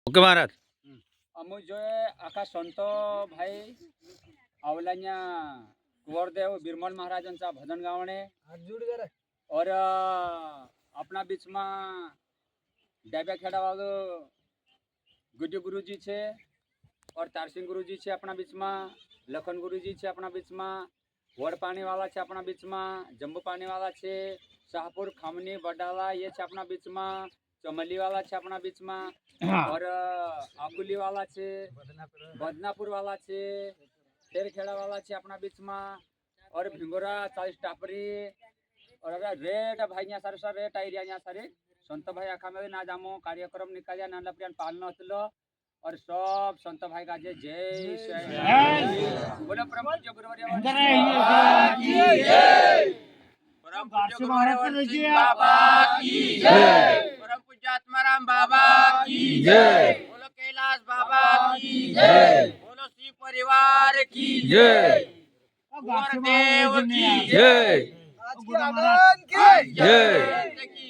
Okay महाराज. अमु जो आका संत भाई आवलान्या कुंवरदेव बिरमल महाराजांचा भजन गावणे और अपना बीच में डाब्या खेड़ा वालो गुड्डी गुरुजी छे और तारसिंह गुरुजी छे अपना बीच में, लखन गुरुजी छे अपना बीच में, वड़ पानी वाला छे अपना बीच में, जम्बू पानी वाला छे, शाहपुर खामनी बडाला ये छे अपना बीच में, चमली वाला छे अपना बीच में और आकुली वाला छे, बदनापुर वाला छे, तेरखेड़ा वाला छे अपना बीच में और भिंगोरा 40 टापरी और रेट भाई यहाँ सारे सर रेट आई यहाँ सारे संत भाई आखा में ना जामो कार्यक्रम निकालिया नाना प्रियान पालन हतलो और सब संत भाई का जय जय बोलो परम पूज्य गुरुवर्य परम पूज्य गुरुवर्य बाबा की जय, परम पूज्य आत्माराम बाबा की जय, बोलो कैलाश बाबा की जय, बोलो शिव परिवार की जय, गुरुदेव की जय, जय. आनंद की जय. जय.